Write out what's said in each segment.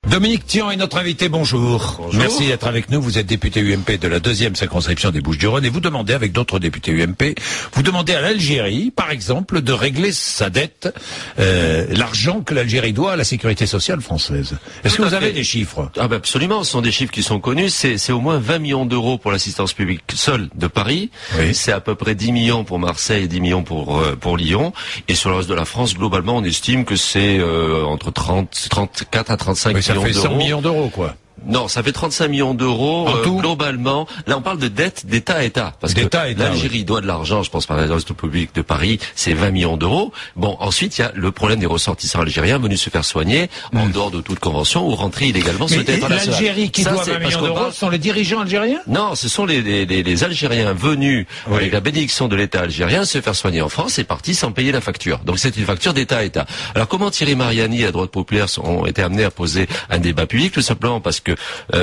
Dominique Tian est notre invité, bonjour. Bonjour. Merci d'être avec nous. Vous êtes député UMP de la 2e circonscription des Bouches-du-Rhône et vous demandez, avec d'autres députés UMP, vous demandez à l'Algérie, par exemple, de régler sa dette, l'argent que l'Algérie doit à la sécurité sociale française. Est-ce que vous avez des chiffres? Ah ben absolument, ce sont des chiffres qui sont connus. C'est au moins 20 millions d'euros pour l'assistance publique seule de Paris. Oui. C'est à peu près 10 millions pour Marseille et 10 millions pour Lyon. Et sur le reste de la France, globalement, on estime que c'est entre 34 à 35 Oui, ça millions fait 100 d'euros. millions d'euros, quoi. Non, ça fait 35 millions d'euros En tout globalement. Là, on parle de dette d'État à État. Parce que l'Algérie doit de l'argent, je pense, par l'agence publique de Paris, c'est 20 millions d'euros. Bon, ensuite, il y a le problème des ressortissants algériens venus se faire soigner en dehors de toute convention ou rentrer illégalement sur le territoire national. L'Algérie qui doit 20 millions d'euros, ce sont les dirigeants algériens? Non, ce sont les Algériens venus Oui. avec la bénédiction de l'État algérien se faire soigner en France et partis sans payer la facture. Donc c'est une facture d'État à État. Alors comment Thierry Mariani et la droite populaire ont été amenés à poser un débat public? Tout simplement parce que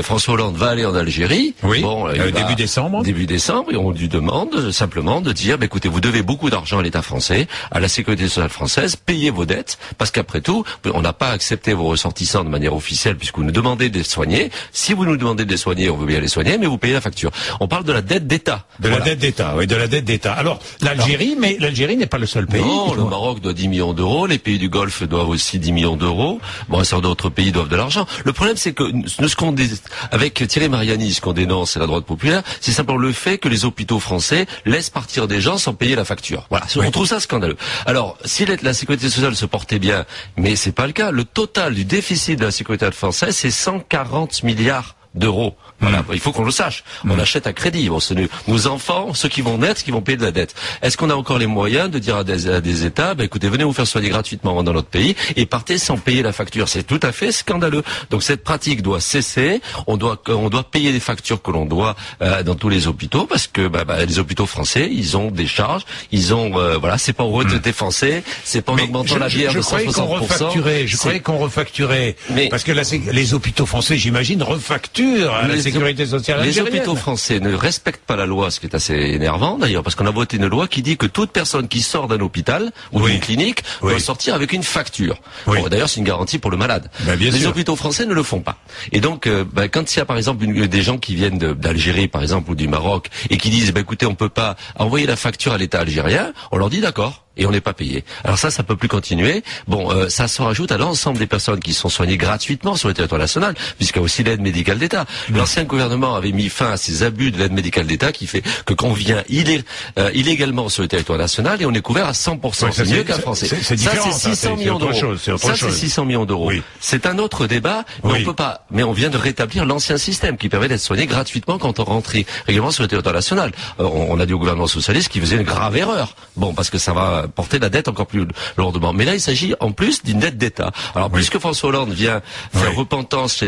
François Hollande va aller en Algérie. Oui, bon, début décembre. Début décembre, et on lui demande simplement de dire, écoutez, vous devez beaucoup d'argent à l'État français, à la sécurité sociale française, payez vos dettes, parce qu'après tout, on n'a pas accepté vos ressortissants de manière officielle, puisque vous nous demandez de les soigner. Si vous nous demandez de les soigner, on veut bien les soigner, mais vous payez la facture. On parle de la dette d'État. La dette d'État, oui, de la dette d'État. Alors, l'Algérie, mais l'Algérie n'est pas le seul pays. Non, le Maroc doit 10 millions d'euros, les pays du Golfe doivent aussi 10 millions d'euros. Bon, un certain nombre d'autres pays doivent de l'argent. Le problème, c'est que avec Thierry Mariani, ce qu'on dénonce, et la droite populaire, c'est simplement le fait que les hôpitaux français laissent partir des gens sans payer la facture. Voilà, on trouve ça scandaleux. Alors, si la sécurité sociale se portait bien, mais c'est pas le cas, le total du déficit de la sécurité française, c'est 140 milliards d'euros. Voilà, il faut qu'on le sache. On achète à crédit. Bon, nos enfants, ceux qui vont naître, qui vont payer de la dette. Est-ce qu'on a encore les moyens de dire à des États, écoutez, venez vous faire soigner gratuitement dans notre pays et partez sans payer la facture? C'est tout à fait scandaleux. Donc cette pratique doit cesser. On doit payer les factures que l'on doit dans tous les hôpitaux parce que les hôpitaux français, ils ont des charges. Ils ont c'est pas en retraité français, c'est pas en augmentant la bière de 160%. Je croyais qu'on refacturait. Parce que les hôpitaux français, j'imagine, refacturent à la sécurité sociale algérienne. Les hôpitaux français ne respectent pas la loi, ce qui est assez énervant d'ailleurs, parce qu'on a voté une loi qui dit que toute personne qui sort d'un hôpital ou d'une clinique doit sortir avec une facture. Oui. Bon, d'ailleurs, c'est une garantie pour le malade. Les hôpitaux français ne le font pas. Et donc, quand il y a par exemple des gens qui viennent d'Algérie, par exemple, ou du Maroc, et qui disent, écoutez, on peut pas envoyer la facture à l'État algérien, on leur dit d'accord. Et on n'est pas payé. Alors ça peut plus continuer. Bon, ça se rajoute à l'ensemble des personnes qui sont soignées gratuitement sur le territoire national, puisqu'il y a aussi l'aide médicale d'État. L'ancien gouvernement avait mis fin à ces abus de l'aide médicale d'État qui fait que qu'on vient illégalement sur le territoire national et on est couvert à 100%. C'est mieux qu'un Français. C'est différent. Ça, c'est 600 millions d'euros. Ça, c'est 600 millions d'euros. Oui. C'est un autre débat, mais on peut pas. Mais on vient de rétablir l'ancien système qui permet d'être soigné gratuitement quand on rentre régulièrement sur le territoire national. On a dit au gouvernement socialiste qu'il faisait une grave erreur. Bon, parce que ça va porter la dette encore plus lourdement. Mais là, il s'agit en plus d'une dette d'État. Alors, puisque François Hollande vient faire repentance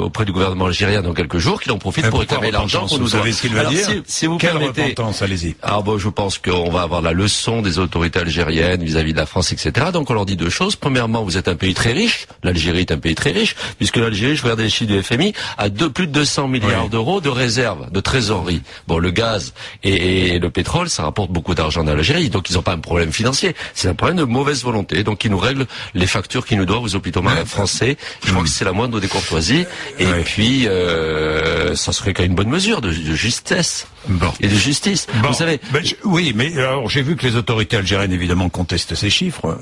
auprès du gouvernement algérien dans quelques jours, qu'il en profite pour réclamer l'argent qu'on nous doit. Vous savez ce qu'il va dire? Si vous Quelle permettez, repentance, allez-y. Alors bon, je pense qu'on va avoir la leçon des autorités algériennes vis-à-vis de la France, etc. Donc on leur dit deux choses. Premièrement, vous êtes un pays très riche. L'Algérie est un pays très riche, puisque l'Algérie, je regardais les chiffres du FMI, a plus de 200 milliards d'euros de réserves, de trésorerie. Bon, le gaz et le pétrole, ça rapporte beaucoup d'argent dans l'Algérie, donc ils n'ont pas un problème financier. C'est un problème de mauvaise volonté. Donc ils nous règlent les factures qu'ils nous doivent aux hôpitaux français. Je crois que c'est la moindre des courtoisies. Et puis, ça serait quand même une bonne mesure de justesse. Et de justice. Vous savez. Oui, mais alors j'ai vu que les autorités algériennes évidemment contestent ces chiffres.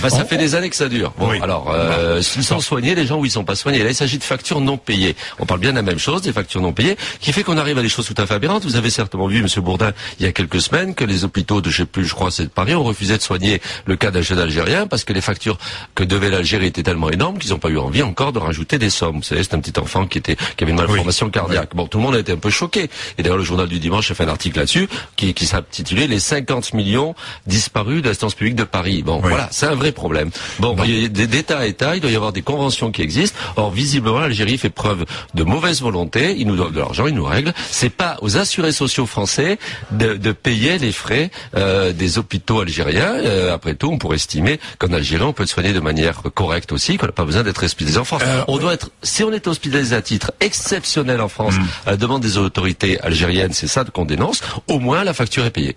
Ça fait des années que ça dure. Bon, alors, s'ils sont soignés, les gens où ils sont pas soignés. Là, il s'agit de factures non payées. On parle bien de la même chose, des factures non payées, qui fait qu'on arrive à des choses tout à fait aberrantes. Vous avez certainement vu, Monsieur Bourdin, il y a quelques semaines, que les hôpitaux de, je crois c'est de Paris, ont refusé de soigner le cas d'un jeune Algérien parce que les factures que devait l'Algérie étaient tellement énormes qu'ils n'ont pas eu envie encore de rajouter des sommes. Vous savez, c'est un petit enfant qui avait une malformation cardiaque. Bon, tout le monde a été un peu choqué. Et d'ailleurs, le journal du dimanche a fait un article là-dessus qui s'intitulait les 50 millions disparus de l'assistance publique de Paris. Bon, voilà, c'est un vrai problème. Bon, d'État à État, il doit y avoir des conventions qui existent. Or, visiblement, l'Algérie fait preuve de mauvaise volonté. Ils nous donnent de l'argent, ils nous règlent. C'est pas aux assurés sociaux français de payer les frais des hôpitaux algériens. Après tout, on pourrait estimer qu'en Algérie, on peut être soigné de manière correcte aussi, qu'on n'a pas besoin d'être hospitalisé en France. On doit être, si on est hospitalisé à titre exceptionnel en France, à la demande des autorités algériennes, c'est ça qu'on dénonce, au moins la facture est payée.